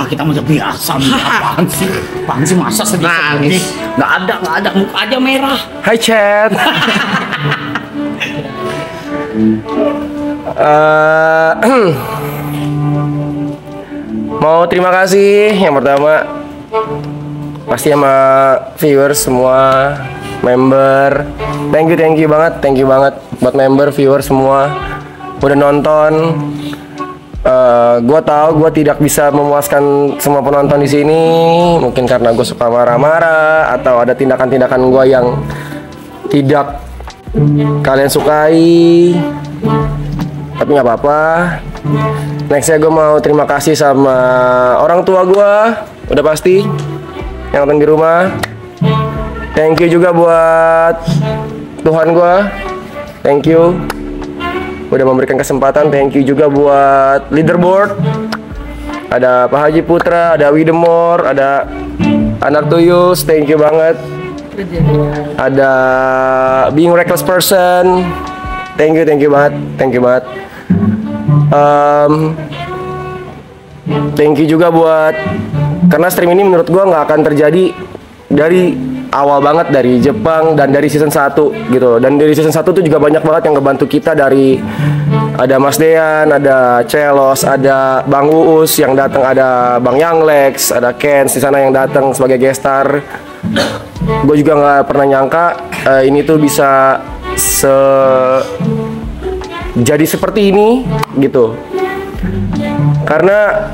Kita udah biasa. Apaan sih masa sedih? Nggak ada, muka aja merah. Hai chat. Mau terima kasih yang pertama pasti sama viewers semua, member. Thank you banget buat member, viewers semua udah nonton. Gue tahu gue tidak bisa memuaskan semua penonton di sini, mungkin karena gue suka marah-marah atau ada tindakan-tindakan gue yang tidak kalian sukai, tapi nggak apa-apa. Nextnya gue mau terima kasih sama orang tua gue, udah pasti yang nonton di rumah. Thank you juga buat Tuhan gue, thank you udah memberikan kesempatan. Thank you juga buat leaderboard, ada Pak Haji Putra, ada Widemore, ada Anak Tuyus, thank you banget. Ada Being Reckless Person, thank you banget. Thank you juga buat, karena stream ini menurut gua nggak akan terjadi dari awal banget, dari Jepang dan dari season 1 gitu. Dan dari season 1 tuh juga banyak banget yang ngebantu kita, dari ada Mas Dean, ada Celos, ada Bang Uus yang datang, ada Bang Yang Lex, ada Kens di sana yang datang sebagai guest star. Gue juga nggak pernah nyangka ini tuh bisa jadi seperti ini gitu. Karena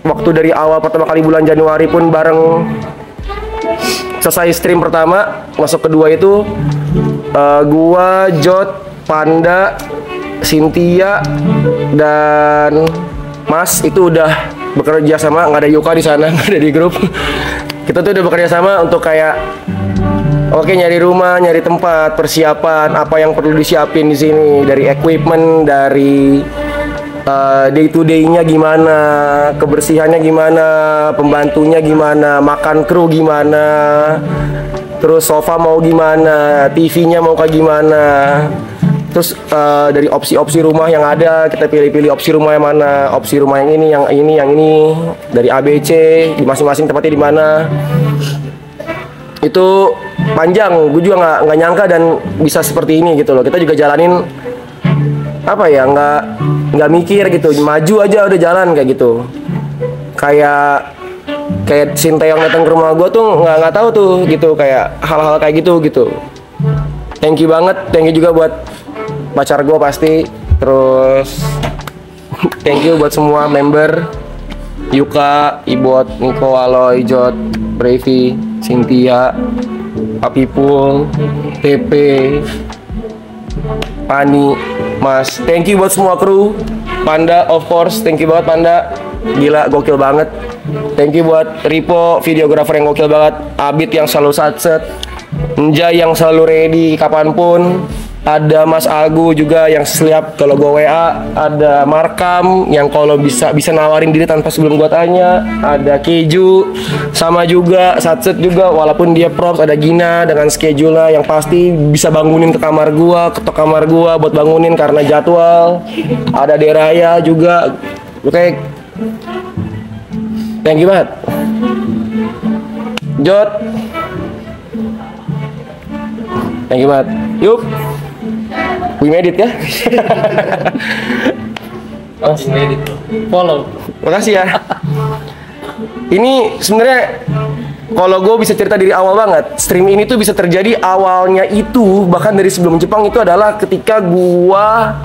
waktu dari awal pertama kali bulan Januari pun bareng selesai stream pertama, masuk kedua itu gua, Jot, Panda, Cynthia dan Mas itu udah bekerja sama, nggak ada Yuka di sana, nggak ada di grup. Kita tuh udah bekerja sama untuk kayak oke, nyari rumah, nyari tempat, persiapan apa yang perlu disiapin di sini, dari equipment, dari day to day-nya gimana, kebersihannya gimana, pembantunya gimana, makan kru gimana, terus sofa mau gimana, TV-nya mau kayak gimana. Terus dari opsi-opsi rumah yang ada, kita pilih-pilih opsi rumah yang mana, opsi rumah yang ini, dari ABC, di masing-masing tempatnya di mana. Itu panjang, gue juga nggak nyangka dan bisa seperti ini gitu loh. Kita juga jalanin apa ya, nggak mikir gitu, maju aja udah jalan kayak gitu. Kayak Sinteyong datang ke rumah gue tuh nggak tahu tuh gitu, kayak hal-hal kayak gitu. Thank you banget, thank you juga buat pacar gue pasti. Terus thank you buat semua member, Yuka, Ibot, Niko, Aloy, Jot, Brevi, Cynthia, Papipul, TP, Pani, Mas. Thank you buat semua kru. Panda, of course, thank you banget Panda. Gila, gokil banget. Thank you buat Ripo, videografer yang gokil banget. Abid yang selalu satset. Njay yang selalu ready kapanpun. Ada Mas Agu juga yang setiap kalau gue WA. Ada Markam yang kalau bisa nawarin diri tanpa sebelum gue tanya. Ada Keju sama juga Satset juga, walaupun dia props. Ada Gina dengan schedule yang pasti bisa bangunin ke kamar gue, ketok kamar gue buat bangunin karena jadwal. Ada Deraya juga. Oke, thank you banget. Jot, thank you banget. Yuk, we made it ya. Langsung edit tuh. Follow. Makasih ya. Ini sebenarnya kalau gue bisa cerita dari awal banget, stream ini tuh bisa terjadi awalnya itu bahkan dari sebelum Jepang itu adalah ketika gua,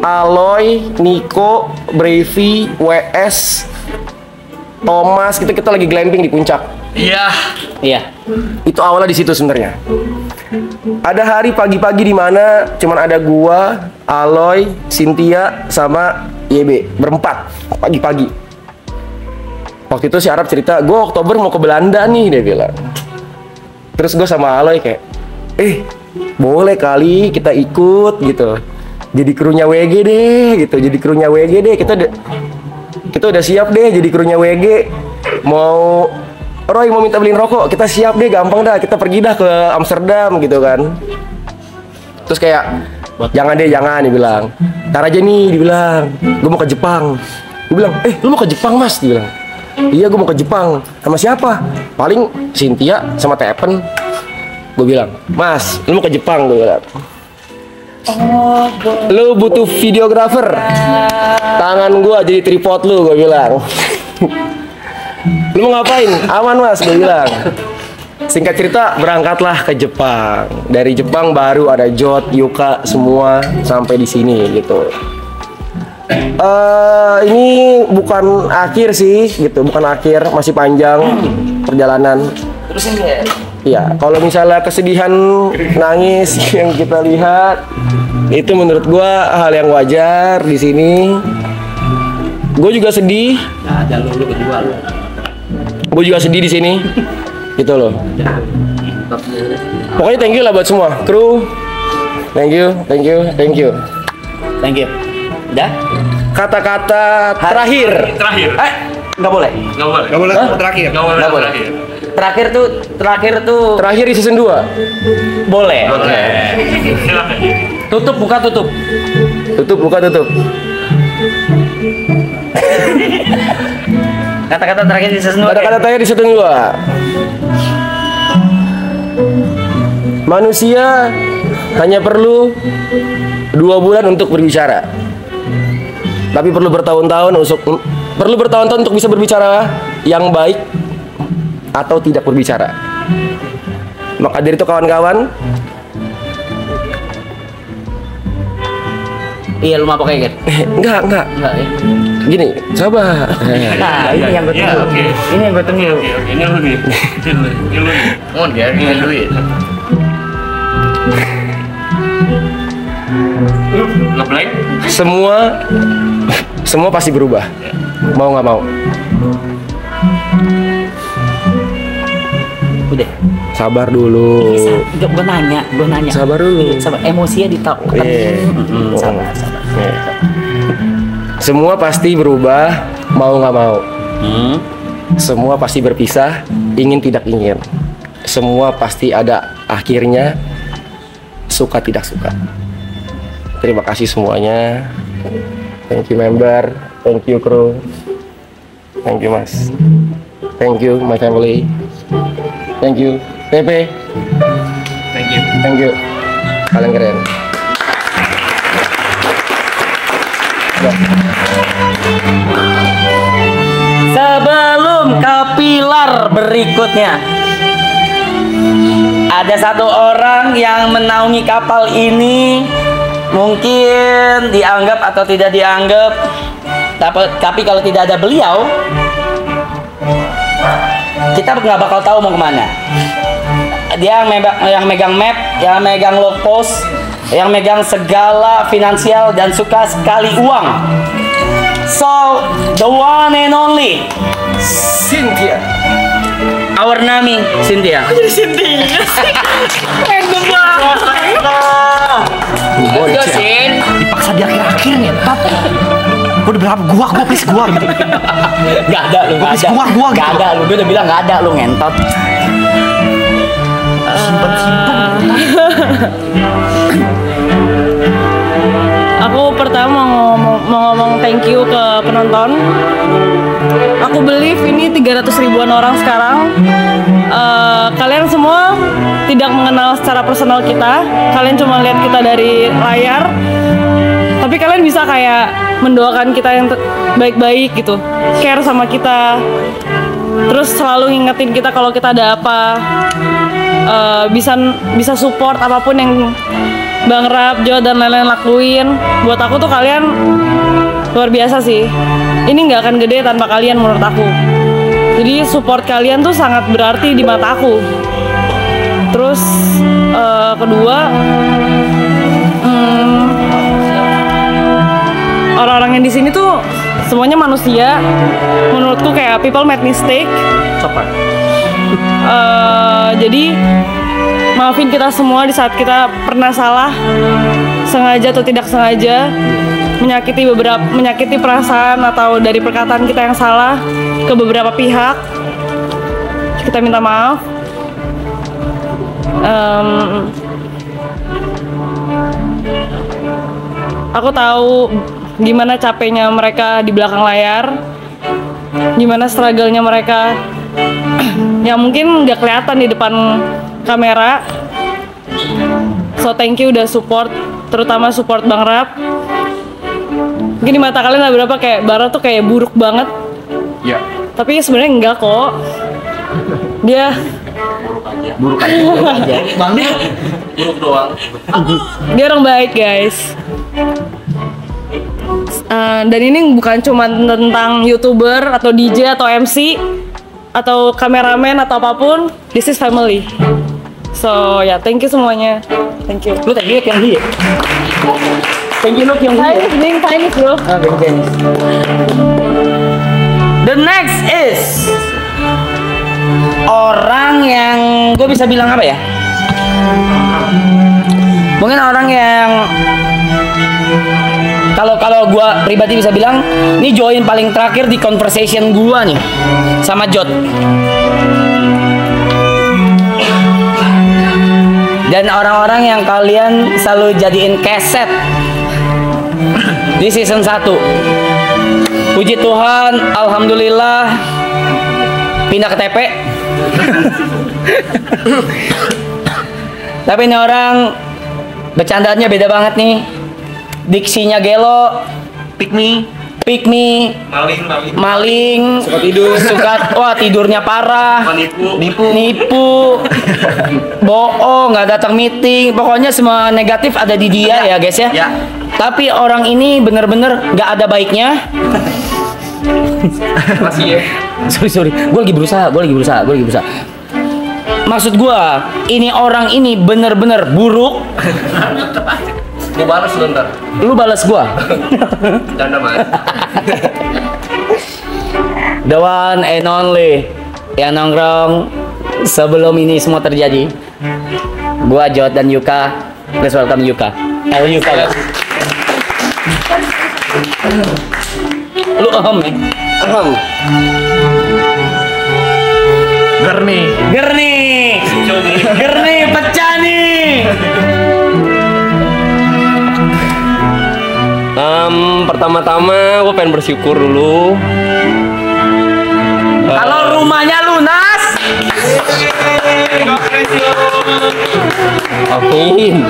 Aloy, Niko, Brevi, WS, Thomas, kita lagi glamping di puncak. Iya. Itu awalnya di situ sebenarnya. Ada hari pagi-pagi di mana cuman ada gua, Aloy, Cynthia sama YB berempat pagi-pagi. Waktu itu si Arab cerita, gue Oktober mau ke Belanda nih, dia bilang. Terus gue sama Aloy kayak, boleh kali kita ikut gitu. Jadi krunya WG deh gitu, jadi krunya WG deh. Kita udah siap deh jadi krunya WG. Mau Roy mau minta beliin rokok, kita siap deh, gampang dah, kita pergi dah ke Amsterdam gitu kan. Terus kayak Jangan deh, jangan, dibilang. Ntar aja nih, dibilang. Gue mau ke Jepang. Gue bilang, lu mau ke Jepang, Mas? Dibilang. Iya, gue mau ke Jepang. Sama siapa? Paling Cynthia sama Tepen. Gue bilang, Mas, lu mau ke Jepang? Gue bilang. Lu butuh videografer. Tangan gue jadi tripod lu, gue bilang. Lu mau ngapain? Aman, Mas, gue bilang. Singkat cerita, berangkatlah ke Jepang. Dari Jepang baru ada Jot, Yuka, semua sampai di sini gitu. Ini bukan akhir sih, gitu. Bukan akhir, masih panjang perjalanan. Terusin deh. Iya, kalau misalnya kesedihan, nangis yang kita lihat, itu menurut gua hal yang wajar di sini. Gue juga sedih. Nah, ada lu kedua lu. Gue juga sedih di sini. Gitu loh. Pokoknya thank you lah buat semua kru. Thank you. Thank you. Udah? Kata-kata terakhir. Nggak boleh. Terakhir. Nggak boleh. Terakhir tuh. Terakhir di season 2. Boleh. Tutup buka tutup. Tutup buka tutup. Kata-kata terakhir di season 2. Kata-kata terakhir di season 2. Manusia hanya perlu 2 bulan untuk berbicara. Tapi perlu bertahun-tahun untuk bisa berbicara yang baik atau tidak berbicara. Maka dari itu kawan-kawan, iya, lu mabok kayak gitu. enggak. Enggak ya. Gini, coba. Nah, ini yang gue tunggu. Ini yang gue tunggu. Ini lu nih. Mohon ya, ini duit. Lu ngeblank? Semua pasti berubah. Mau nggak mau. Udah. Sabar dulu. Gue nanya. Sabar dulu. Sabar, emosinya ditahan. Sabar. Yeah. Semua pasti berubah, mau nggak mau. Semua pasti berpisah, ingin tidak ingin. Semua pasti ada akhirnya, suka tidak suka. Terima kasih semuanya. Thank you member, thank you crew, thank you Mas, thank you my family, thank you Pepe, thank you, kalian keren. Sebelum ke pilar berikutnya, ada satu orang yang menaungi kapal ini. Mungkin dianggap atau tidak dianggap, tapi kalau tidak ada beliau, kita nggak bakal tahu mau kemana. Dia yang megang map, yang megang log post, yang megang segala finansial dan suka sekali uang. So, the one and only Cynthia. Our Nami Cynthia. Jadi Cynthia. Gue Let's go, Sin. dipaksa di akhir-akhir nih. Gue udah berapa? Gua please gua gitu. Gak ada lu, gak ada. Gua gitu. Gak ada lu, dia udah bilang gak ada lu, ngentot. Aku pertama mau ngomong thank you ke penonton. Aku believe ini 300 ribuan orang sekarang. Kalian semua tidak mengenal secara personal kita. Kalian cuma lihat kita dari layar. Tapi kalian bisa kayak mendoakan kita yang baik-baik gitu. Care sama kita. Terus selalu ngingetin kita kalau kita ada apa. Bisa support apapun yang Bang Rap, Jo, dan lain-lain lakuin. Buat aku tuh kalian luar biasa sih. Ini nggak akan gede tanpa kalian menurut aku. Jadi support kalian tuh sangat berarti di mata aku. Terus kedua, orang-orang yang di sini tuh semuanya manusia. Menurutku kayak people make mistake. Jadi maafin kita semua di saat kita pernah salah, sengaja atau tidak sengaja, menyakiti perasaan atau dari perkataan kita yang salah ke beberapa pihak. Kita minta maaf. Aku tahu gimana capeknya mereka di belakang layar, gimana struggle-nya mereka yang mungkin nggak kelihatan di depan kamera. So thank you udah support, terutama support Bang Rap. Mungkin di mata kalian ada berapa kayak Bara tuh kayak buruk banget. Ya. Tapi sebenarnya enggak kok. Dia Buruk aja. Bang dia buruk doang. dia orang baik guys. Dan ini bukan cuma tentang YouTuber atau DJ atau MC atau kameramen atau apapun. This is family. So ya, thank you semuanya. Thank you. Lu tadi yang dia. Thank you lu yang dia. Being Chinese bro. The next is orang yang gue bisa bilang apa ya? Mungkin orang yang kalau gue pribadi bisa bilang ini join paling terakhir di conversation gue nih sama Jot. Dan orang-orang yang kalian selalu jadiin keset di season 1. Puji Tuhan, alhamdulillah pindah ke TP. Tapi ini orang bercandaannya beda banget nih. Diksinya gelo, pick me, maling, suka tidurnya parah, nipu, bohong, nggak datang meeting, pokoknya semua negatif ada di dia ya guys ya. Tapi orang ini bener-bener nggak ada baiknya. Masih ya. Sorry, gue lagi berusaha. Maksud gue, ini orang ini bener-bener buruk. Gue balas lu ntar. Lu balas gue. Canda mas. The one and only yang nongkrong sebelum ini semua terjadi. Gua Jot dan Yuka. Please welcome Yuka. Halo Yuka guys. Lu ya? Gerni, pecah nih. Pertama-tama gue pengen bersyukur dulu. Kalau rumahnya lunas. Amin.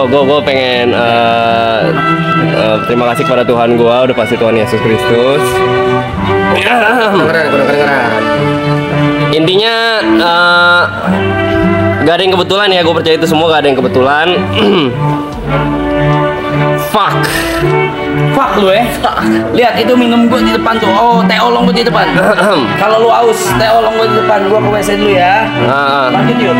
Gue pengen terima kasih kepada Tuhan gue, udah pasti Tuhan Yesus Kristus. Kedengeran. Intinya gak ada yang kebetulan ya, gue percaya itu semua gak ada yang kebetulan. Fuck lu ya. Lihat itu minum gue di depan tuh. Oh, teh olong gue di depan. Kalau lu aus, teh olong gue di depan. Gua ke WC dulu ya. Lanjut yuk.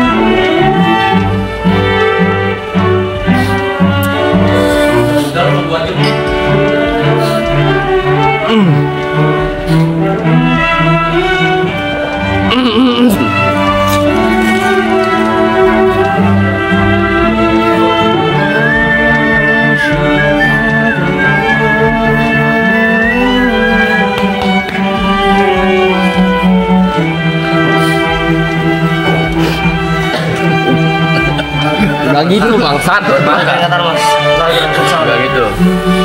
Gak gitu bangsat. Gak gitu.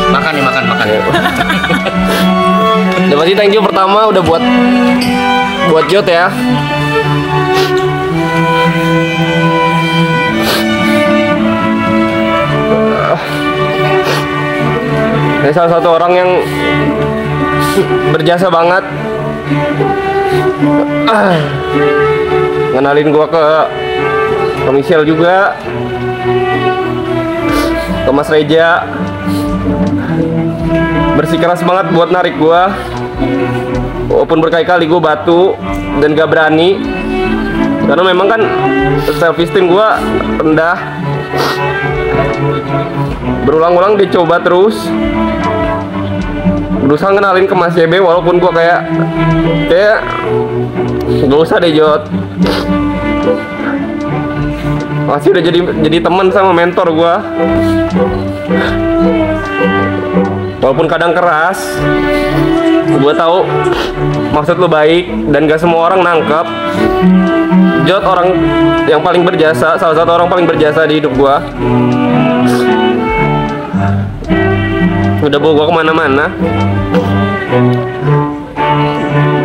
Makan. Udah pasti thank you pertama udah buat Jot ya. Ini salah satu orang yang berjasa banget. Ngenalin gua ke Michelle juga, ke Mas Reja, bersikeras banget buat narik gua, walaupun berkali-kali gua batu dan gak berani, karena memang kan self esteem gua rendah. Berulang-ulang dicoba terus, berusaha ngenalin ke Mas JB, walaupun gua kayak gak usah deh Jot. Masih udah jadi teman sama mentor gua. Walaupun kadang keras, gua tahu maksud lu baik dan gak semua orang nangkep. Jot orang yang paling berjasa, salah satu orang paling berjasa di hidup gua. udah bawa gue kemana-mana.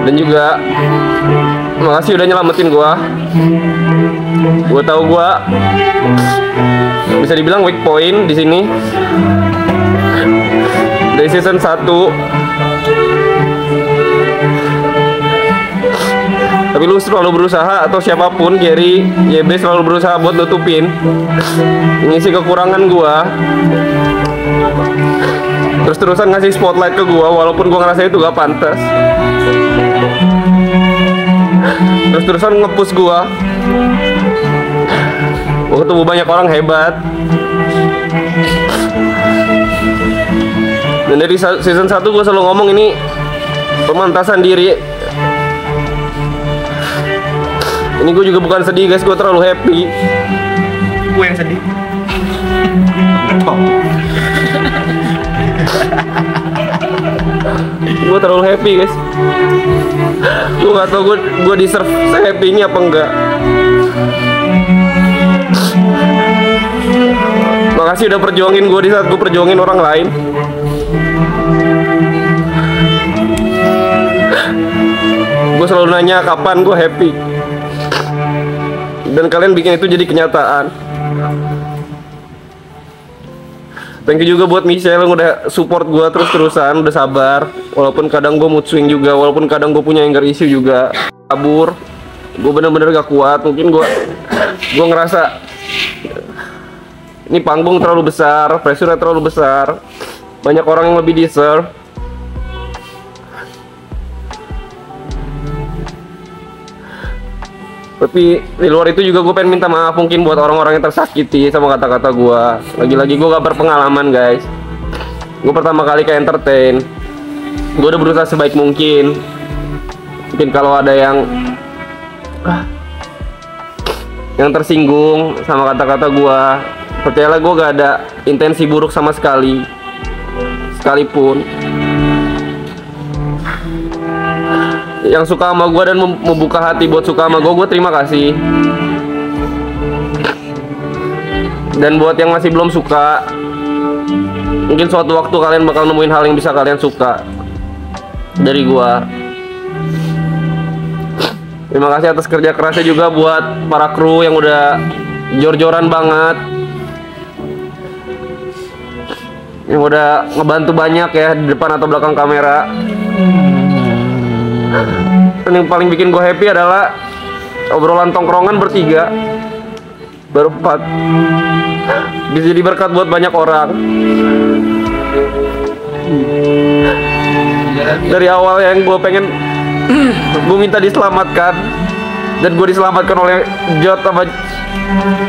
Dan juga makasih udah nyelamatin gue. Gue tahu gue bisa dibilang weak point di sini. Dari season 1. Tapi lu selalu berusaha, atau siapapun, Gary, YB selalu berusaha buat nutupin, ngisi kekurangan gua. Terus-terusan ngasih spotlight ke gua walaupun gua ngerasa itu gak pantas. Terus-terusan nge-push gua. Gua ketemu banyak orang hebat. Dan dari season 1 gua selalu ngomong ini pemantasan diri. Ini gue juga bukan sedih guys, gue terlalu happy. Gue yang sedih. Gue terlalu happy guys. Gue gak tau gue deserve se-happy ini apa enggak. Makasih udah perjuangin gue di saat gue perjuangin orang lain. Gue selalu nanya kapan gue happy, dan kalian bikin itu jadi kenyataan. Thank you juga buat Michelle yang udah support gue terus-terusan, udah sabar. Walaupun kadang gue mood swing juga, walaupun kadang gue punya anger issue juga. Kabur, gue bener-bener gak kuat. Mungkin gue ngerasa ini panggung terlalu besar, pressure terlalu besar. Banyak orang yang lebih deserve. Tapi di luar itu juga gue pengen minta maaf mungkin buat orang-orang yang tersakiti sama kata-kata gue. Lagi-lagi gue gak berpengalaman guys. Gue pertama kali ke entertain. Gue udah berusaha sebaik mungkin. Mungkin kalau ada yang tersinggung sama kata-kata gue, percayalah gue gak ada intensi buruk sama sekali. Sekalipun yang suka sama gue dan membuka hati buat suka sama gue terima kasih. Dan buat yang masih belum suka, mungkin suatu waktu kalian bakal nemuin hal yang bisa kalian suka dari gue. Terima kasih atas kerja kerasnya juga buat para kru yang udah jor-joran banget, yang udah ngebantu banyak ya di depan atau belakang kamera. Dan yang paling bikin gue happy adalah obrolan tongkrongan bertiga, berempat, bisa jadi berkat buat banyak orang. Dari awal yang gue pengen, gue minta diselamatkan, dan gue diselamatkan oleh Jot sama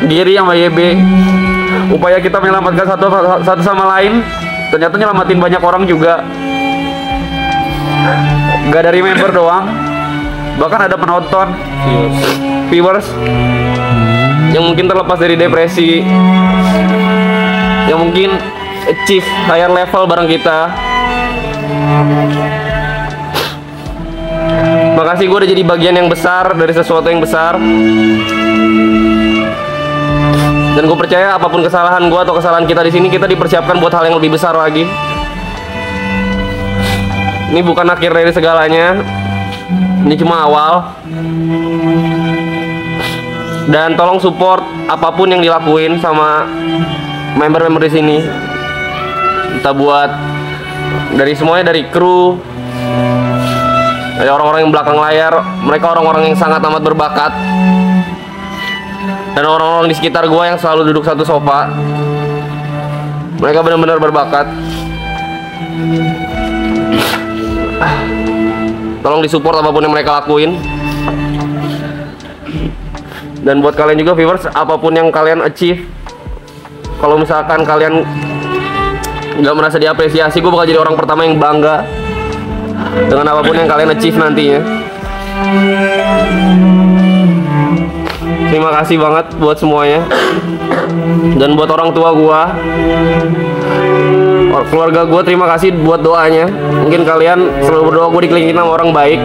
Giri sama YB. Upaya kita menyelamatkan satu sama lain, ternyata nyelamatin banyak orang juga. Gak dari member doang, bahkan ada penonton, viewers yang mungkin terlepas dari depresi, yang mungkin achieve higher level bareng kita. Makasih, gue udah jadi bagian yang besar dari sesuatu yang besar. Dan gue percaya apapun kesalahan gue atau kesalahan kita di sini, kita dipersiapkan buat hal yang lebih besar lagi. Ini bukan akhir dari segalanya, ini cuma awal. Dan tolong support apapun yang dilakuin sama member-member di sini. Kita buat dari semuanya, dari kru, dari orang-orang yang belakang layar, mereka orang-orang yang sangat amat berbakat. Dan orang-orang di sekitar gue yang selalu duduk satu sofa, mereka benar-benar berbakat. Tolong disupport apapun yang mereka lakuin. Dan buat kalian juga viewers, apapun yang kalian achieve, kalau misalkan kalian nggak merasa diapresiasi, gue bakal jadi orang pertama yang bangga dengan apapun yang kalian achieve nantinya. Terima kasih banget buat semuanya. Dan buat orang tua gue, keluarga gue, terima kasih buat doanya. Mungkin kalian selalu berdoa gue dikelilingin sama orang baik,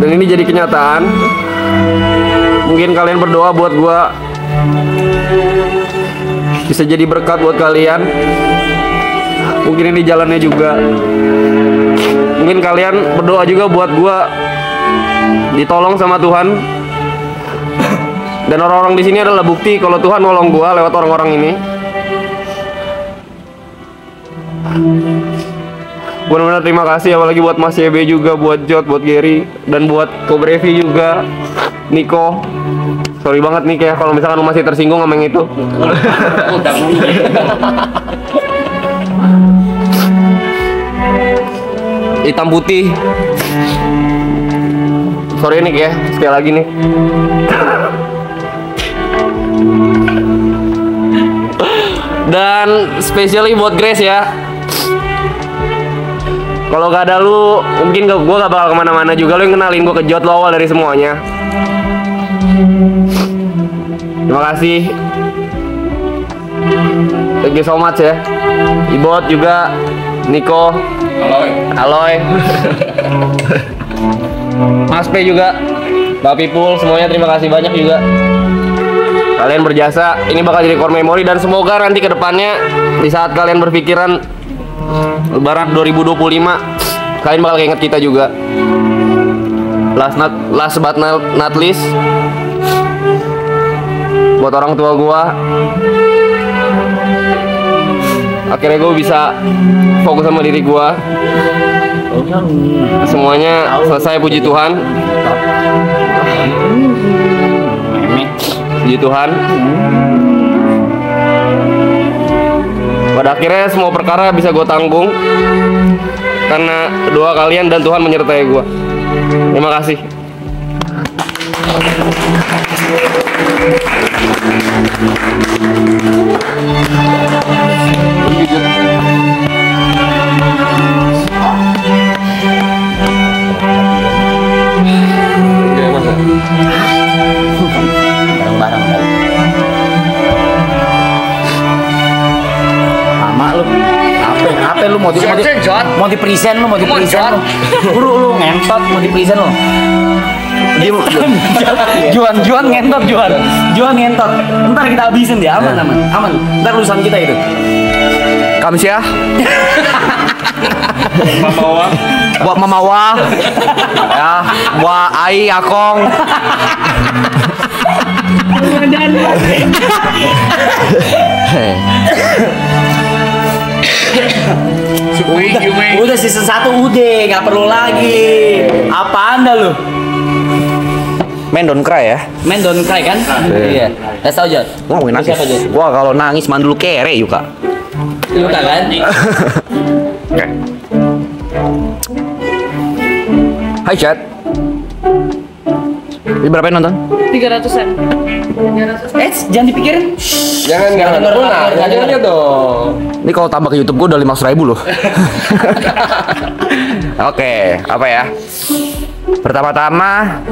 dan ini jadi kenyataan. Mungkin kalian berdoa buat gue bisa jadi berkat buat kalian. Mungkin ini jalannya juga. Mungkin kalian berdoa juga buat gua ditolong sama Tuhan. Dan orang-orang di sini adalah bukti kalau Tuhan nolong gua lewat orang-orang ini. Benar-benar terima kasih, apalagi buat Mas YB juga, buat Jot, buat Gary, dan buat Kobrevi juga, Niko. Sorry banget nih kayak kalau misalkan lu masih tersinggung sama yang itu. Hitam putih. Sorry nih ya, sekali lagi nih. Dan spesially buat Grace ya. Kalau gak ada lu, mungkin gue gak bakal kemana-mana juga. Lu yang kenalin gue ke Jot, lo awal dari semuanya. Terima kasih. Thank you so much ya. Ibot juga, Niko, Aloy, Mas P juga, Mbak Pipul, semuanya terima kasih banyak juga. Kalian berjasa, ini bakal jadi core memory dan semoga nanti ke depannya di saat kalian berpikiran Lebaran 2025 kalian bakal inget kita juga. Last but not least, buat orang tua gua, akhirnya gue bisa fokus sama diri gua. Semuanya selesai, puji Tuhan. Puji Tuhan. Pada akhirnya semua perkara bisa gue tanggung karena doa kalian dan Tuhan menyertai gue. Terima kasih. Apa lu mau di present lu, buru lu ngentot mau di present lu. Juan ngentot. Ntar kita habisin dia, aman. Ntar urusan kita itu. Kamsia. Buat Mamawa. Ya, buat Ai Akong. Udah season 1 udah, nggak perlu lagi. Apa anda lu? Men don't cry ya. Men don't cry kan? Iya. That's all Jod. Gua ngomongin nangis. Gua kalau nangis mandul kere Yuka. Yuka kan? Oke. Hai chat. Ini berapa yang nonton? 300-an. Jangan dipikirin. Jangan nanya dong. Ini kalau tambah ke YouTube gua udah 500.000 loh. Oke, apa ya? Pertama-tama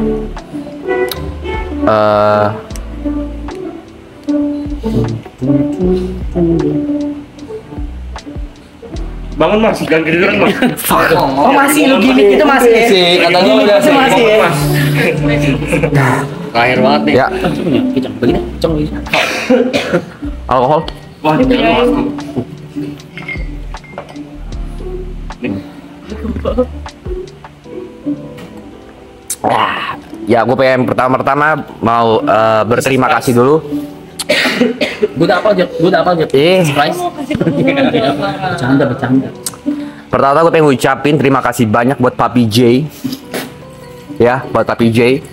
Bangun Mas, jangan ketiduran Mas. Oh masih lu gini itu masih ya? Katanya udah Itu masih ya? Lahir banget nih. ya, alkohol. Wah, Ya, gue pengen pertama-tama mau berterima kasih dulu. Gue udah apa Jod? Surprise. Bercanda. Pertama gue pengen ngucapin terima kasih banyak buat Papi J. Ya, buat Papi J.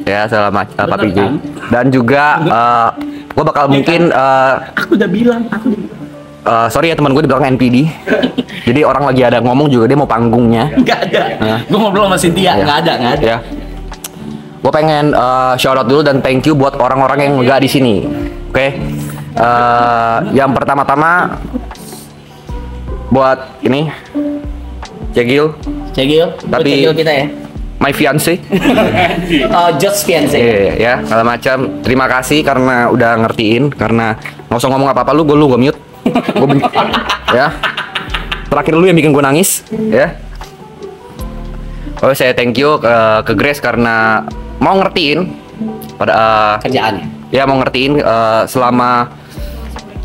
Ya, selamat Papi J. Dan juga gue bakal mungkin Aku udah bilang. sorry ya teman gue di belakang NPD. Jadi orang lagi ada ngomong juga dia mau panggungnya. Nggak ada. Gue ngobrol sama Cynthia. Nggak ada. Ya. Gue pengen shout out dulu dan thank you buat orang-orang yang nggak di sini. Oke. Yang pertama-tama buat ini Cegil. Tapi Cegil kita ya. my fiance. Jod's fiance. Iya, ya, segala macam. Terima kasih karena udah ngertiin. Karena nggak usah ngomong apa-apa lu gue mute. Gue benci. Ya. Terakhir lu yang bikin gue nangis. Ya. Oh, saya thank you ke Grace karena mau ngertiin pada Kerjaannya. ya mau ngertiin selama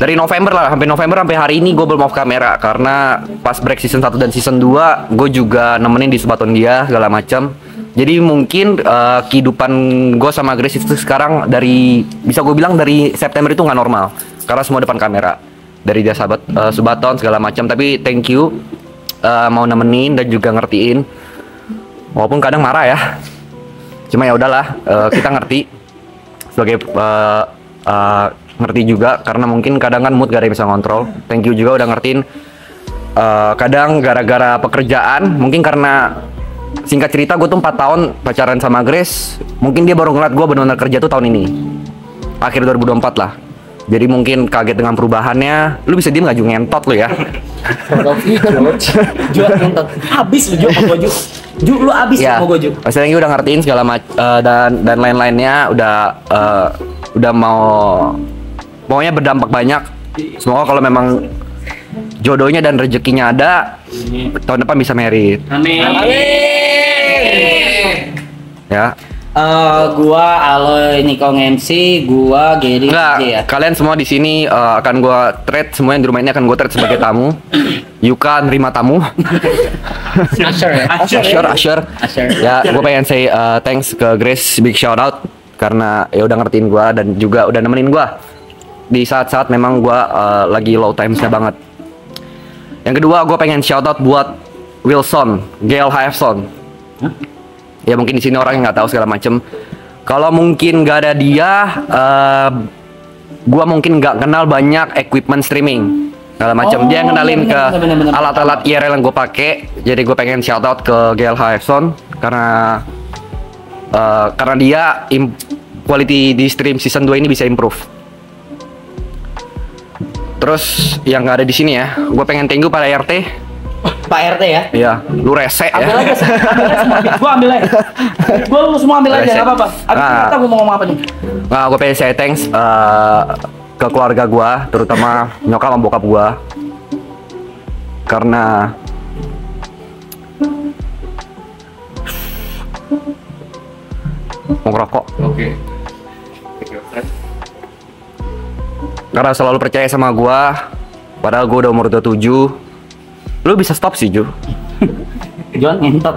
dari November lah, sampai November sampai hari ini gue belum off kamera karena pas break season 1 dan season 2 gue juga nemenin di Subaton dia segala macam. Jadi mungkin kehidupan gue sama Grace itu sekarang dari bisa gue bilang dari September itu nggak normal karena semua depan kamera. Dari dia sahabat Subaton segala macam, tapi thank you mau nemenin dan juga ngertiin. Walaupun kadang marah ya. Cuma ya udahlah, kita ngerti sebagai ngerti juga karena mungkin kadang kan mood gak ada yang bisa ngontrol. Thank you juga udah ngertiin. Kadang gara-gara pekerjaan, mungkin karena singkat cerita gue tuh 4 tahun pacaran sama Grace. Mungkin dia baru ngeliat gue benar-benar kerja tuh tahun ini, akhir 2024 lah. Jadi mungkin kaget dengan perubahannya. Lu bisa diem gak Ju, ngentot lu ya. Ju ngentot. Habis lu Ju sama gua Ju. Ju lu habis sama gua Ju. Mas Renggi udah ngertiin segala dan lain-lainnya udah maunya berdampak banyak. Semoga kalau memang jodohnya dan rezekinya ada, tahun depan bisa merit. Amin. Ya. Gua Aloy Nikong MC, gua Gary Enggak, DJ ya. kalian semua di sini akan gua trade, semua yang di rumah ini akan gua trade sebagai tamu. Yuka nerima tamu. Asher ya. Asher. Ya, gua pengen say thanks ke Grace, big shout out karena ya udah ngertiin gua dan juga udah nemenin gua di saat-saat memang gua lagi low times-nya banget. Yang kedua, gua pengen shout out buat Wilson, Gail Hafson. Ya mungkin di sini orang yang nggak tahu segala macem. Kalau mungkin nggak ada dia, gua mungkin nggak kenal banyak equipment streaming segala macam. Dia yang kenalin ke alat-alat IRL yang gue pakai. Jadi gue pengen shout out ke Gail Hafson karena dia quality di stream season 2 ini bisa improve. Terus yang nggak ada di sini ya, gue pengen thank you pada RT. Pak RT ya. Iya, lu rese Ambil ya. aja, gua ambil aja. Gua lu semua ambil aja, nggak apa-apa. Abis itu kata gua mau ngomong apa nih? Nah, gue pengen say thanks ke keluarga gue, terutama nyokap sama bokap gue, karena mau ngerokok. Oke. Karena selalu percaya sama gue, padahal gue udah umur 27. Lu bisa stop sih Ju. Juan ngentot.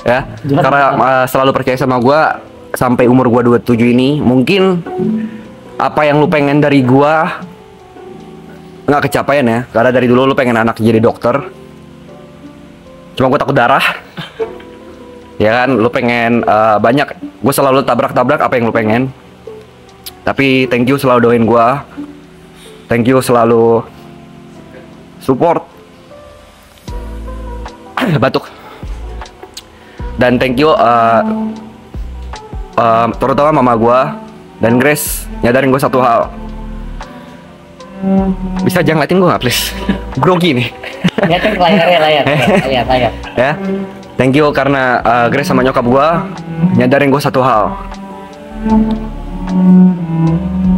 Ya, karena selalu percaya sama gue sampai umur gue 27 ini. Mungkin apa yang lu pengen dari gue nggak kecapaian ya, karena dari dulu lu pengen anak jadi dokter. Cuma gue takut darah. Ya kan, lu pengen banyak. Gue selalu tabrak-tabrak apa yang lu pengen. Tapi thank you selalu doain gue. Thank you selalu support. Batuk. Dan thank you terutama mama gue dan Grace nyadarin gue satu hal. Bisa jangan ngeliatin gue gak please? Grogi nih. Lihatin ke layar. Ya, thank you karena Grace sama nyokap gue nyadarin gue satu hal.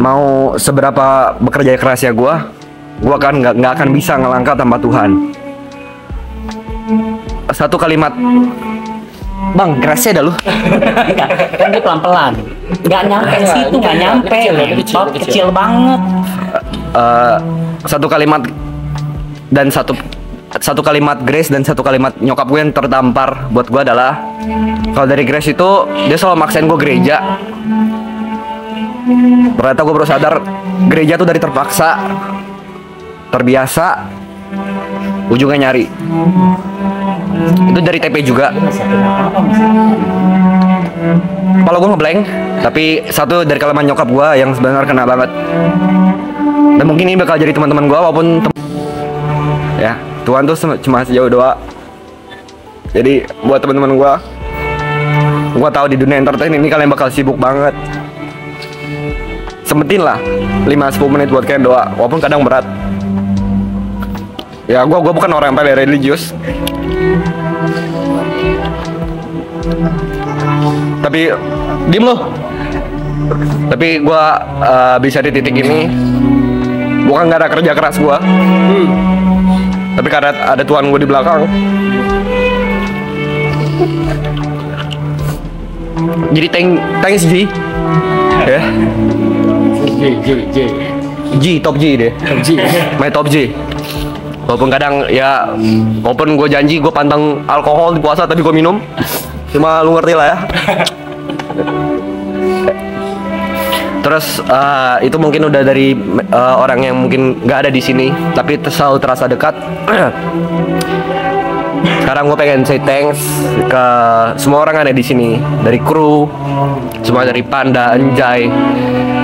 Mau seberapa bekerja keras ya gue kan nggak akan bisa ngelangkah tanpa Tuhan. Satu kalimat, bang, kerasnya dah lu. Kan dia pelan-pelan. Nggak nyampe situ, nggak nyampe. Kecil banget. Satu kalimat dan satu kalimat Grace dan satu kalimat nyokap gue yang terdampar buat gue adalah, kalau dari Grace itu dia selalu maksain gue gereja. Ternyata gue baru sadar gereja tuh dari terpaksa, terbiasa, ujungnya nyari. Itu dari TP juga. Kalau gue ngeblank, tapi satu dari kalimat nyokap gue yang sebenarnya kena banget. Dan mungkin ini bakal jadi teman-teman gue walaupun ya Tuhan tuh cuma sejauh doa. Jadi buat teman-teman gue tahu di dunia entertain ini kalian bakal sibuk banget. Sempetin lah 5-10 menit buat kalian doa, walaupun kadang berat. Ya gue bukan orang yang paling religius, tapi diem loh. Tapi gue bisa di titik ini bukan karena kerja keras gue, tapi karena ada Tuhan gue di belakang. Jadi thanks Ji ya. Top G deh. Main Top G. Walaupun kadang ya, walaupun gue janji gue pantang alkohol di puasa tapi gue minum. Cuma lu ngerti lah ya. Terus itu mungkin udah dari orang yang mungkin nggak ada di sini, tapi selalu terasa dekat. Sekarang gue pengen say thanks ke semua orang yang ada di sini, dari kru, semua dari Panda, Anjay,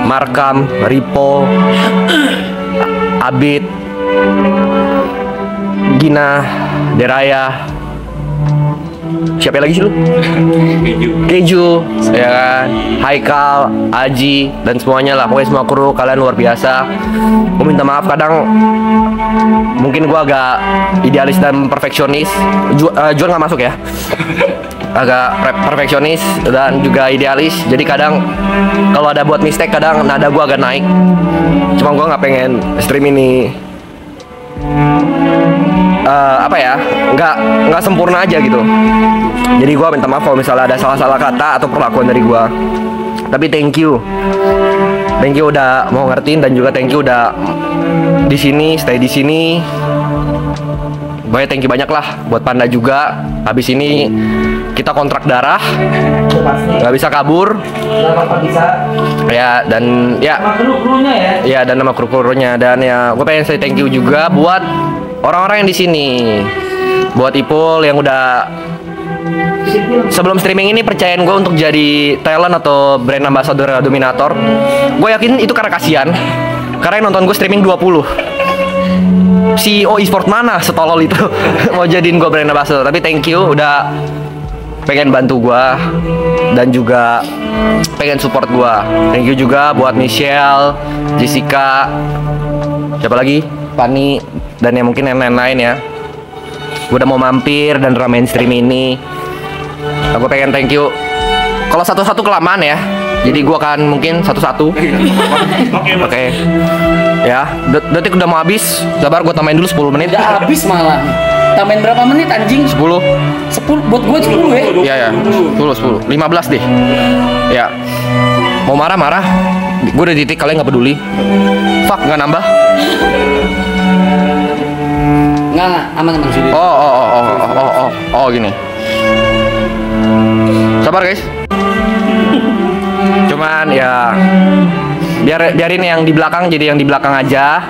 Markam, Ripo, Abid, Gina, Deraya, siapa lagi sih lu? Keju, ya kan, Haikal, Aji, dan semuanya lah. Pokoknya semua kru, kalian luar biasa. Gue minta maaf kadang mungkin gue agak idealis dan perfeksionis. Juan nggak masuk ya. Agak perfeksionis dan juga idealis. Jadi kadang kalau ada buat mistake, kadang nada gue agak naik. Cuma gue nggak pengen stream ini apa ya, nggak sempurna aja gitu. Jadi gue minta maaf kalau misalnya ada salah-salah kata atau perlakuan dari gue. Tapi thank you udah mau ngertiin, dan juga thank you udah di sini, stay di sini. Banyak thank you banyak lah buat Panda juga. Habis ini kita kontrak darah, nggak bisa kabur. Ya, dan ya, ya, dan nama kru-krunya. Dan ya, gue pengen say thank you juga buat orang-orang yang di sini, buat Ipul yang udah sebelum streaming ini percayain gue untuk jadi talent atau brand ambassador Dominator. Gue yakin itu karena kasihan, karena yang nonton gue streaming 20 CEO e-sport mana setolol itu mau jadiin gue brand ambassador. Tapi thank you udah pengen bantu gue dan juga pengen support gue. Thank you juga buat Michelle, Jessica, siapa lagi, Pani, dan yang mungkin yang lain-lain ya. Gue udah mau mampir dan ramein stream ini. Aku pengen thank you. Kalau satu-satu kelamaan ya, jadi gue akan mungkin satu-satu. Oke. Ya, detik udah mau habis. Sabar, gue tambahin dulu 10 menit. Udah habis malah. Tambahin berapa menit anjing? 10. 10 buat gue 10 ya. Iya ya, 10. 15 deh. Ya. Mau marah-marah. Gue udah di titik, kalian nggak peduli. Fuck, nggak nambah. Enggak, aman sih. Oh, gini. Sabar guys. Cuman ya biarin yang di belakang jadi yang di belakang aja.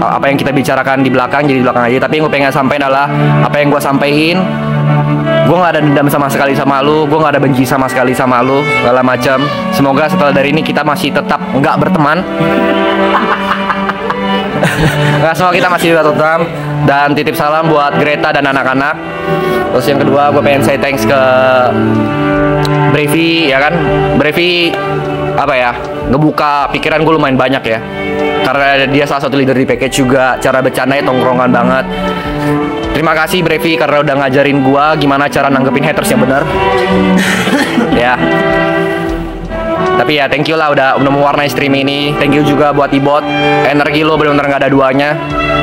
Apa yang kita bicarakan di belakang jadi di belakang aja. Tapi yang gue pengen sampaikan adalah apa yang gue sampaikan. Gue nggak ada dendam sama sekali sama lu. Gue nggak ada benci sama sekali sama lu. Segala macam. Semoga setelah dari ini kita masih tetap nggak berteman. Nggak, semua kita masih tetap. Dan titip salam buat Greta dan anak-anak. Terus yang kedua, gue pengen say thanks ke Brevi, ya kan? Brevi apa ya, ngebuka pikiran gue lumayan banyak ya, karena dia salah satu leader di package juga. Cara bercandanya tongkrongan banget. Terima kasih Brevi karena udah ngajarin gue gimana cara nanggepin haters yang benar. Ya. Tapi ya thank you lah udah mewarnai stream ini. Thank you juga buat Ibot. Energi lo benar-benar nggak ada duanya.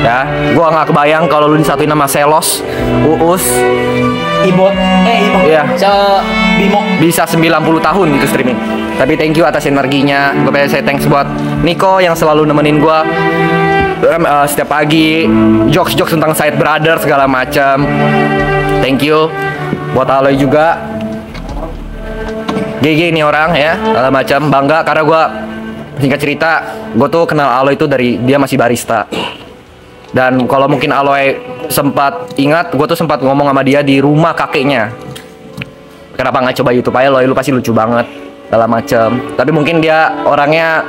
Ya, gua nggak kebayang kalau lu disatuin sama Selos, Uus, Ibot. Iya. Bimo. Bisa 90 tahun gitu streaming. Tapi thank you atas energinya. Gue pengen say thanks buat Niko yang selalu nemenin gua setiap pagi, jokes tentang Side Brother segala macam. Thank you buat Aloy juga. GG ini orang ya, segala macam. Bangga karena gue, singkat cerita, gue tuh kenal Aloy itu dari dia masih barista. Dan kalau mungkin Aloy sempat ingat, gue tuh sempat ngomong sama dia di rumah kakeknya. Kenapa nggak coba YouTube aja, Aloy, lu pasti lucu banget, segala macam. Tapi mungkin dia orangnya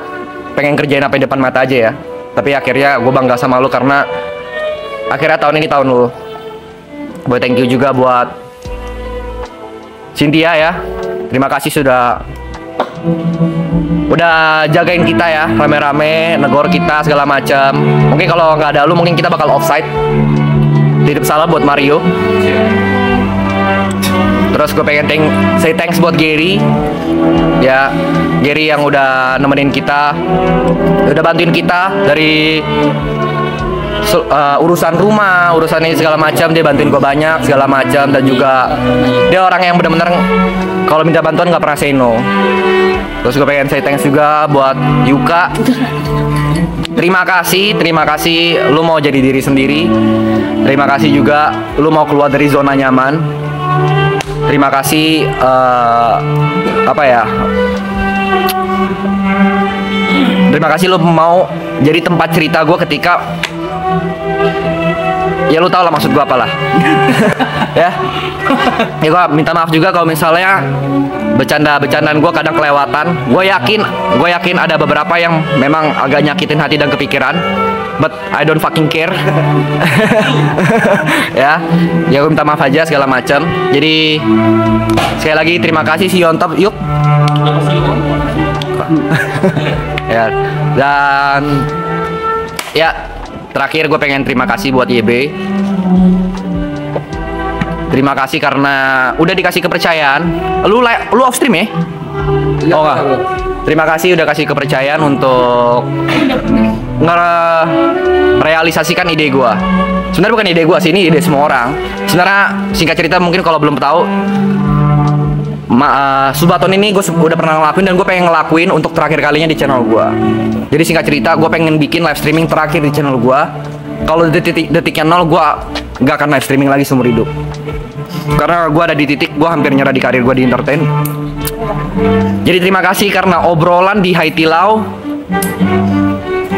pengen kerjain apa di depan mata aja ya. Tapi akhirnya gue bangga sama lu karena akhirnya tahun ini tahun lu. Gue thank you juga buat Cynthia ya. Terima kasih sudah jagain kita ya, rame-rame, negor kita segala macam. Mungkin kalau nggak ada lu, mungkin kita bakal offside. Titip salam buat Mario. Terus gue pengen say thanks buat Gary. Ya, Gary yang udah nemenin kita, udah bantuin kita dari urusan rumah, urusan ini segala macam. Dia bantuin gue banyak segala macam, dan juga dia orang yang benar-benar kalau minta bantuan nggak pernah say no. Terus gue pengen say thanks juga buat Yuka Terima kasih lu mau jadi diri sendiri. Terima kasih juga lu mau keluar dari zona nyaman. Terima kasih apa ya? Terima kasih lu mau jadi tempat cerita gue ketika ya lu tau lah maksud gue apalah. Ya gue minta maaf juga kalau misalnya bercandaan gue kadang kelewatan. Gue yakin ada beberapa yang memang agak nyakitin hati dan kepikiran, but I don't fucking care. Ya gue minta maaf aja segala macam. Jadi sekali lagi terima kasih, see you on top, yuk. Ya, dan ya terakhir gue pengen terima kasih buat YB. Terima kasih karena udah dikasih kepercayaan. Lu off stream ya? Oh enggak. Terima kasih udah kasih kepercayaan untuk ngerealisasikan ide gue. Sebenarnya bukan ide gue sih, ini ide semua orang. Sebenarnya singkat cerita mungkin kalau belum tahu, Subathon ini gue udah pernah ngelakuin dan gue pengen ngelakuin untuk terakhir kalinya di channel gue. Jadi singkat cerita gue pengen bikin live streaming terakhir di channel gue. Kalau detiknya 0 gue gak akan live streaming lagi seumur hidup. Karena gue ada di titik gue hampir nyerah di karir gue di entertain. Jadi terima kasih karena obrolan di Haitilau,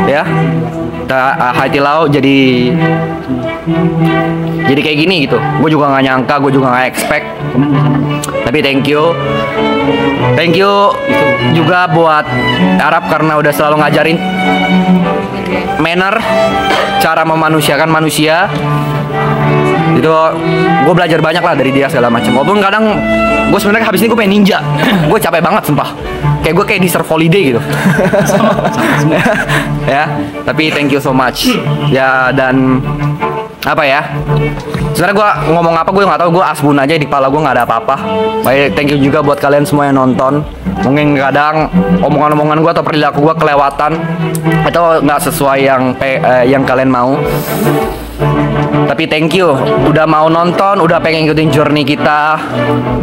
ya, Haitilau jadi kayak gini gitu. Gue juga nggak nyangka, gue juga nggak expect. Tapi thank you juga buat Arab karena udah selalu ngajarin manner, cara memanusiakan manusia. Itu gue belajar banyak lah dari dia segala macam. Walaupun kadang gue sebenarnya habis ini gue pengen ninja. Gue capek banget sumpah. Kayak gue kayak deserve holiday gitu. Ya, tapi thank you so much. Ya, dan apa ya? Sebenarnya gue ngomong apa gue nggak tahu, gue asbun aja di kepala gue nggak ada apa-apa. Baik, thank you juga buat kalian semua yang nonton. Mungkin kadang omongan-omongan gue atau perilaku gue kelewatan atau nggak sesuai yang kalian mau. Tapi thank you udah mau nonton, udah pengen ikutin journey kita.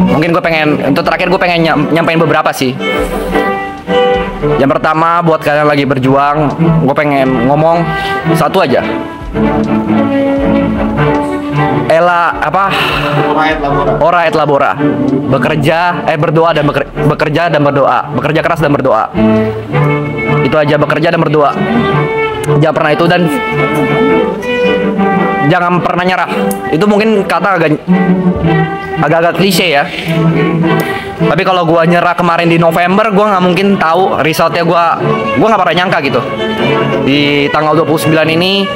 Mungkin gue pengen, untuk terakhir gue pengen nyampein beberapa sih. Yang pertama buat kalian lagi berjuang, gue pengen ngomong satu aja. Ora et labora. Berdoa dan bekerja dan berdoa. Bekerja keras dan berdoa. Itu aja, bekerja dan berdoa. Jangan pernah itu, dan jangan pernah nyerah. Itu mungkin kata agak-agak klise ya. Tapi kalau gua nyerah kemarin di November, gua nggak mungkin tahu resultnya. Gua nggak pernah nyangka gitu. Di tanggal 29 ini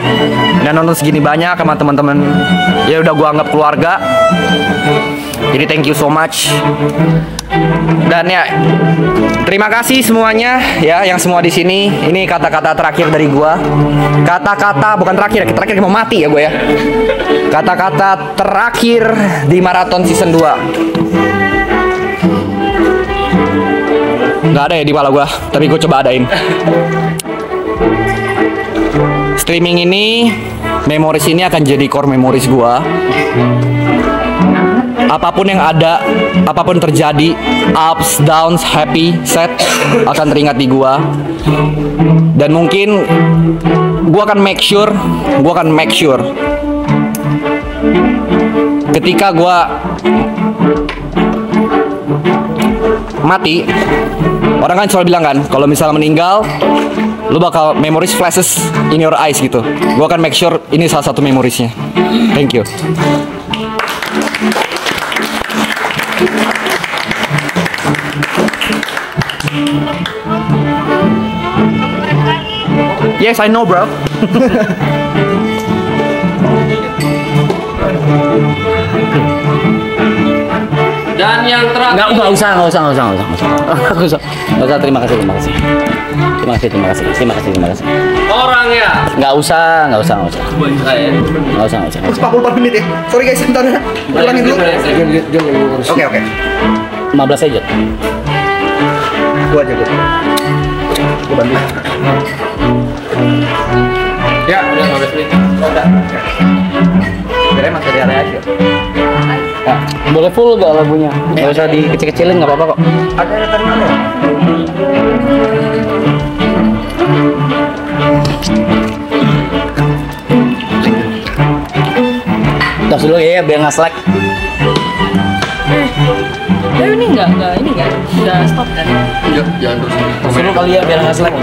dan nonton segini banyak sama teman-teman. Ya udah gua anggap keluarga. Jadi thank you so much. Dan ya terima kasih semuanya ya, yang semua di sini. Ini kata-kata terakhir dari gua. Kata-kata bukan terakhir mau mati ya gue ya. Kata-kata terakhir di maraton season 2. Nggak ada ya di kepala gua, tapi gue coba adain. Streaming ini, memories ini akan jadi core memories gua. Apapun yang ada, apapun terjadi, ups, downs, happy, sad, akan teringat di gua. Dan mungkin gua akan make sure ketika gua mati, orang kan selalu bilang kan, kalau misalnya meninggal, lu bakal memories flashes in your eyes gitu. Gua akan make sure ini salah satu memoriesnya. Thank you. Yes, I know, bro. Dan yang terakhir, nggak usah. Terima kasih. Orangnya nggak usah. 44 menit ya. Sorry guys, bentar ya. Ulangin dulu. Oke. 15 aja. Gua aja. Gua bantu. Ya, udah 15 menit. Udah. Kira masih ada aja. Nah, boleh full gak lagunya? Gak usah dikecil-kecilin, gak apa-apa kok. Ada terminal. ya biar nggak slack. Ini nggak stop kan? Jangan terus. Suruh kali ya biar nggak slack.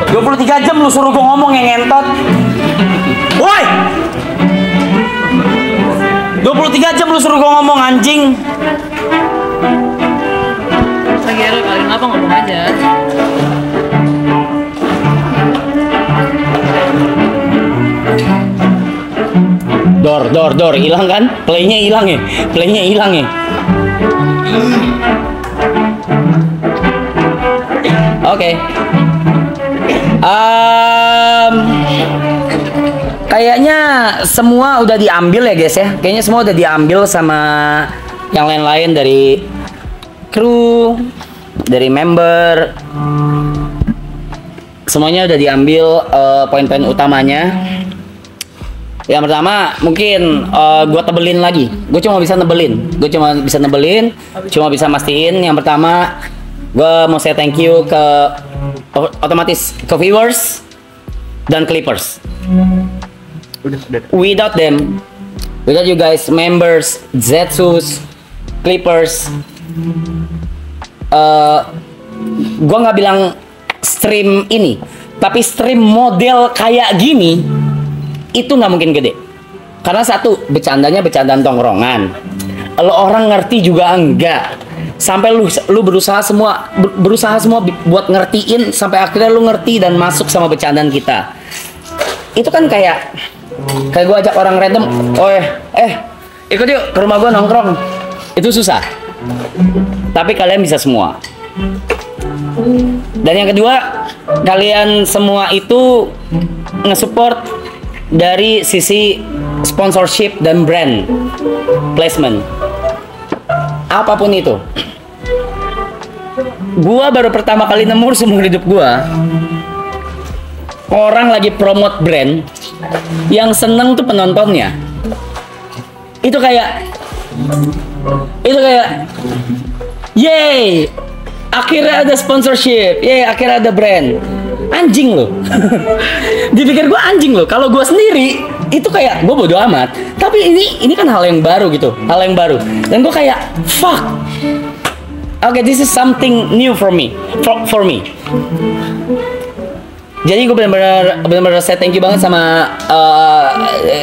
23 jam lu suruh gue ngomong yang ngentot. Woi! 23 jam lu suruh gue ngomong anjing. Lagi ada kali apa ngomong aja. Dor, hilang kan? Playnya hilang ya? Oke. Kayaknya semua udah diambil ya guys ya. Kayaknya semua udah diambil sama yang lain-lain dari kru, dari member. Semuanya udah diambil poin-poin utamanya. Yang pertama mungkin gue tebelin lagi. Gue cuma bisa nebelin. Cuma bisa mastiin. Yang pertama gue mau say thank you ke otomatis ke viewers dan clippers. Without them, without you guys, members, Zetsus, clippers, gue nggak bilang stream ini, tapi stream model kayak gini itu nggak mungkin gede. Karena satu, bercandanya bercandaan tongkrongan. Lo orang ngerti juga enggak. Sampai lu berusaha semua buat ngertiin sampai akhirnya lu ngerti dan masuk sama bercandaan kita. Itu kan kayak gue ajak orang random, ikut yuk ke rumah gue nongkrong. Itu susah. Tapi kalian bisa semua. Dan yang kedua, kalian semua itu nge-support dari sisi sponsorship dan brand placement. Apapun itu. Gua baru pertama kali nemu seumur hidup gua orang lagi promote brand yang seneng tuh penontonnya. Itu kayak yay, akhirnya ada sponsorship, yay, akhirnya ada brand. Anjing loh. Dipikir gue anjing loh. Kalau gue sendiri itu kayak gue bodo amat. Tapi ini kan hal yang baru gitu, Dan gue kayak fuck. Okay, this is something new for me. For me. Jadi gue benar-benar say thank you banget sama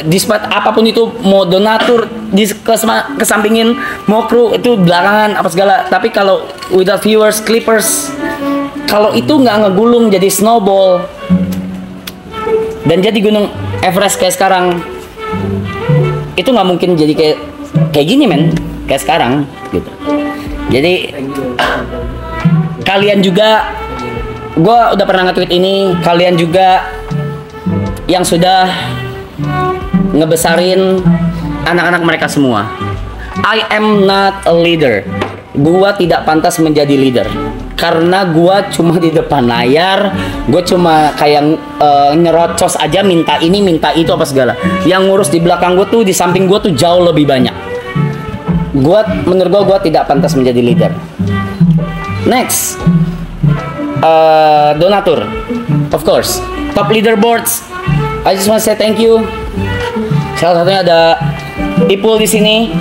despite apapun itu, mau donatur kesampingin, mau kru itu belakangan apa segala. Tapi kalau without viewers, clippers, kalau itu nggak ngegulung jadi snowball dan jadi gunung Everest kayak sekarang, itu nggak mungkin jadi kayak gini men, kayak sekarang gitu. Jadi kalian juga, gue udah pernah nge-tweet ini, kalian juga yang sudah ngebesarin anak-anak mereka semua. I am not a leader. Gua tidak pantas menjadi leader karena gua cuma di depan layar, gua cuma kayak nyerocos aja, minta ini minta itu apa segala. Yang ngurus di belakang gua tuh, di samping gua tuh jauh lebih banyak. Menurut gua tidak pantas menjadi leader. Next, donatur, of course, top leaderboards. I just want to say thank you. Salah satunya ada Ipul di sini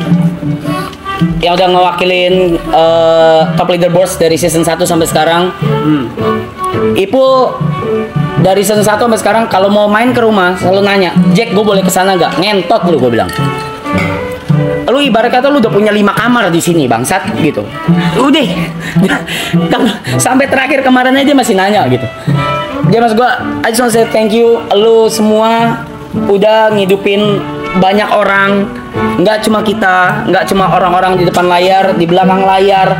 yang udah ngewakilin top leaderboards dari season 1 sampai sekarang. Ipul dari season 1 sampai sekarang kalau mau main ke rumah selalu nanya, "Jack, gue boleh kesana gak?" Ngentot lu, gue bilang. Lu ibarat kata lu udah punya 5 kamar di sini bangsat gitu. Udah. Sampai terakhir kemarin aja masih nanya gitu. Dia mas gua, I just want to say thank you. Lu semua udah ngidupin banyak orang, nggak cuma kita, nggak cuma orang-orang di depan layar, di belakang layar.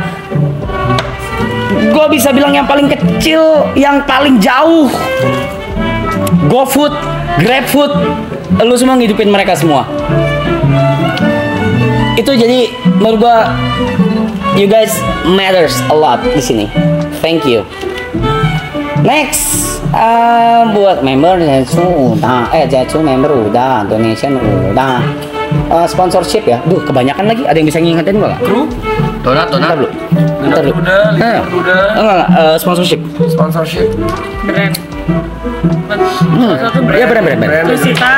Gue bisa bilang yang paling kecil, yang paling jauh, GoFood, GrabFood, lu semua ngidupin mereka semua. Itu jadi menurut gue, you guys matters a lot di sini. Thank you. Next, buat member Zetsu member udah, donation udah, sponsorship ya. Duh, kebanyakan lagi. Ada yang bisa ngingetin gua gak? Kru? Donat. Bentar dulu. Udah, Enggak, sponsorship. sponsorship. Brand. Salah satu brand. Iya brand. Krusita.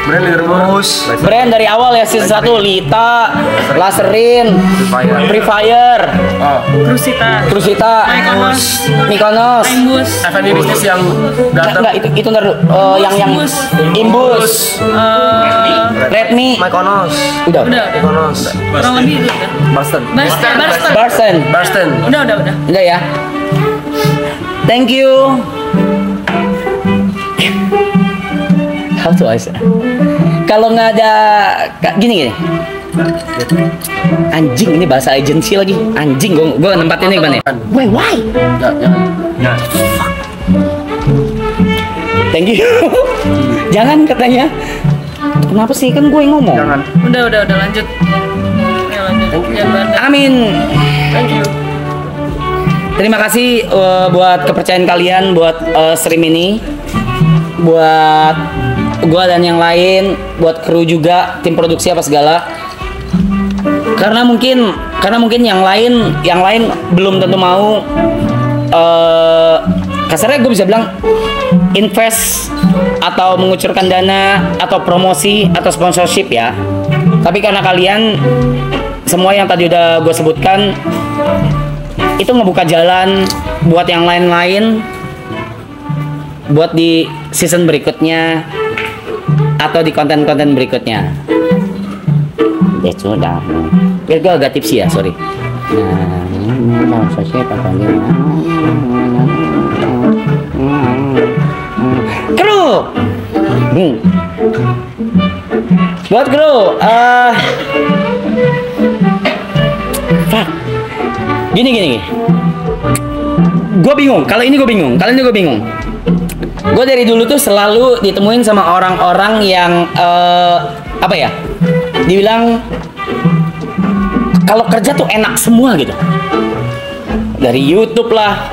Brand Leaderbox. Brand dari awal ya season 1 Lita, Laserin, Free Fire, Krusita, Mykonos. Imbus. F&B bisnis yang datang. Enggak, itu ntar dulu. yang Imbus, Redmi, Mykonos. udah. Mykonos. Kurang lebih itu udah. Boston. Barsten. Udah. Udah ya. Thank you. How to I say? Kalau nggak ada gini. Anjing, ini bahasa agensi lagi. Anjing, gue nempatin ini gimana? Why? Jangan. Thank you. Jangan katanya. Kenapa sih, kan gue yang ngomong? Jangan. Udah lanjut. Ya lanjut. Jangan bandel. Amin. Thank you. Terima kasih buat kepercayaan kalian buat stream ini, buat gua dan yang lain, buat kru juga, tim produksi apa segala. Karena mungkin yang lain belum tentu mau. Kasarnya gue bisa bilang invest atau mengucurkan dana atau promosi atau sponsorship ya. Tapi karena kalian semua yang tadi udah gue sebutkan, itu ngebuka jalan buat yang lain-lain, buat di season berikutnya atau di konten-konten berikutnya. Ya sudah. Biar gue agak tipsy ya, sorry. Kru. Buat kru. Fuck. Gini. Gue bingung. Kali ini gue bingung. Gue dari dulu tuh selalu ditemuin sama orang-orang yang apa ya? Dibilang kalau kerja tuh enak semua gitu. Dari YouTube lah,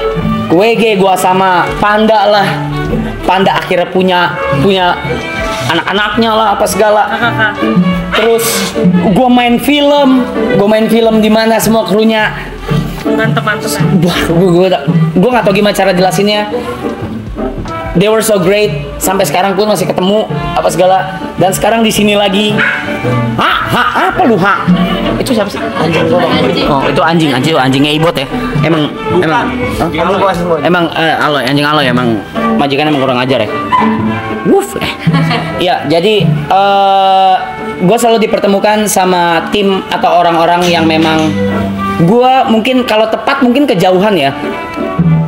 WG gua sama Panda lah. Panda akhirnya punya anak-anaknya lah apa segala. Terus gua main film di mana semua krunya Mantep. wah, gue nggak tahu gimana cara jelasinnya. They were so great. Sampai sekarang pun masih ketemu apa segala. Dan sekarang di sini lagi. Apa lu Itu siapa sih? Anjing gua. Oh, itu anjingnya Ibot ya. Emang. Anjing aloy emang majikan emang kurang ajar ya. Wuf. Ya, jadi gue selalu dipertemukan sama tim atau orang-orang yang memang gue mungkin kalau tepat mungkin kejauhan ya.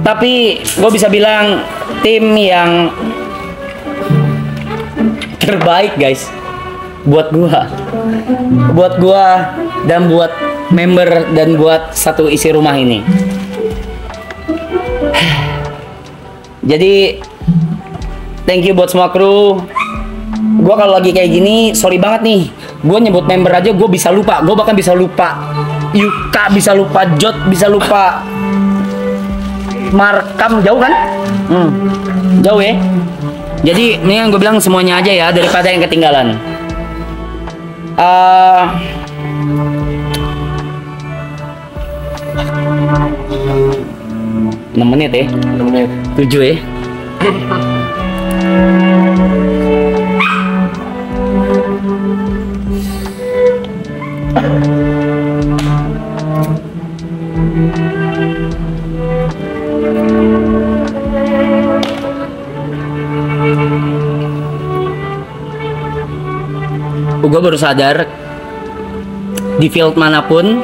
Tapi gue bisa bilang tim yang terbaik guys buat gua dan buat member dan buat satu isi rumah ini. Jadi thank you buat semua kru. Gua kalau lagi kayak gini sorry banget nih, gua nyebut member aja gua bisa lupa. Gua bahkan bisa lupa Yuka, bisa lupa Jot, bisa lupa Markam. Jauh kan? Jauh ya. Jadi ini yang gue bilang semuanya aja ya daripada yang ketinggalan. 6 menit ya. 7 ya. Gue baru sadar di field manapun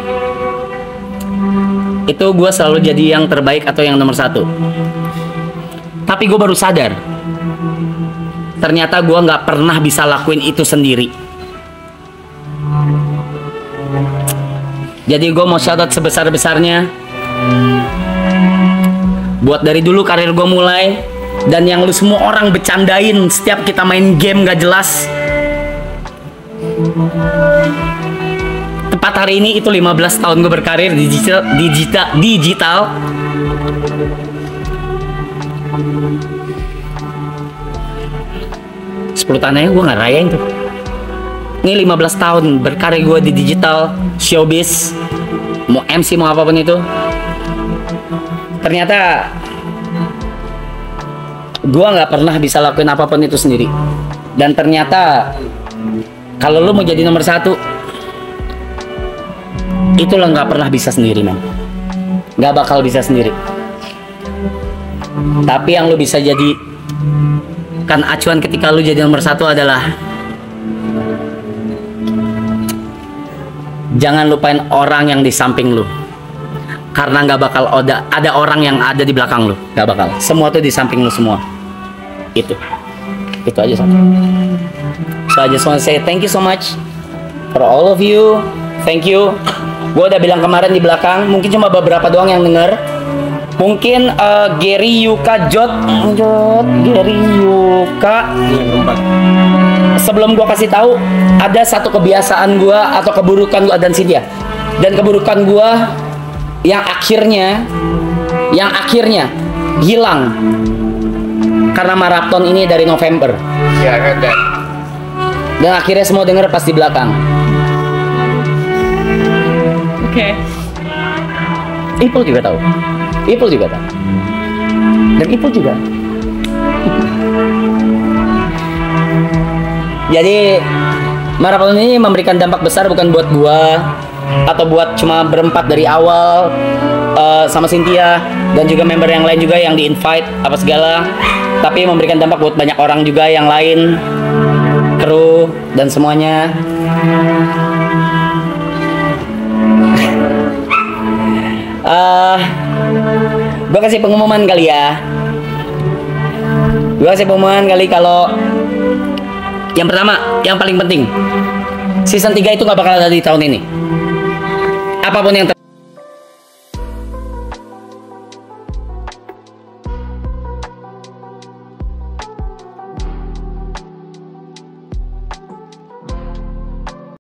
itu gue selalu jadi yang terbaik atau yang nomor 1. Tapi gue baru sadar ternyata gue nggak pernah bisa lakuin itu sendiri. Jadi gue mau shoutout sebesar-besarnya buat dari dulu karir gue mulai dan yang lu semua orang bercandain setiap kita main game gak jelas. Tepat hari ini itu 15 tahun gue berkarir di digital. 10 tahun aja gue nggak rayain tuh. Ini 15 tahun berkarir gue di digital, showbiz, mau MC mau apapun itu. Ternyata Gua nggak pernah bisa lakuin apapun itu sendiri. Dan ternyata kalau lu mau jadi nomor 1, itu lo nggak pernah bisa sendiri, men. Nggak bakal bisa sendiri. Tapi yang lu bisa jadi kan acuan ketika lu jadi nomor 1 adalah jangan lupain orang yang di samping lu. Karena nggak bakal ada orang yang ada di belakang lu, nggak bakal. Semua tuh di samping lu semua. Itu aja satu. So I just want to say thank you so much for all of you. Thank you. Gue udah bilang kemarin di belakang, mungkin cuma beberapa doang yang denger. Mungkin Gary Yuka Gary Yuka. Sebelum gue kasih tahu, ada satu kebiasaan gue atau keburukan gue dan Cynthia. Dan keburukan gue yang akhirnya hilang karena maraton ini dari November. Yeah, I heard that. Dan akhirnya semua denger pas di belakang. Oke. Ipul juga tahu. Dan Ipul juga. Jadi maraton ini memberikan dampak besar bukan buat gua atau buat cuma berempat dari awal sama Cynthia dan juga member yang lain juga yang di invite apa segala, tapi memberikan dampak buat banyak orang juga yang lain, kru dan semuanya. Gue kasih pengumuman kali ya. Kalau yang pertama, yang paling penting, season 3 itu gak bakal ada di tahun ini. Apapun yang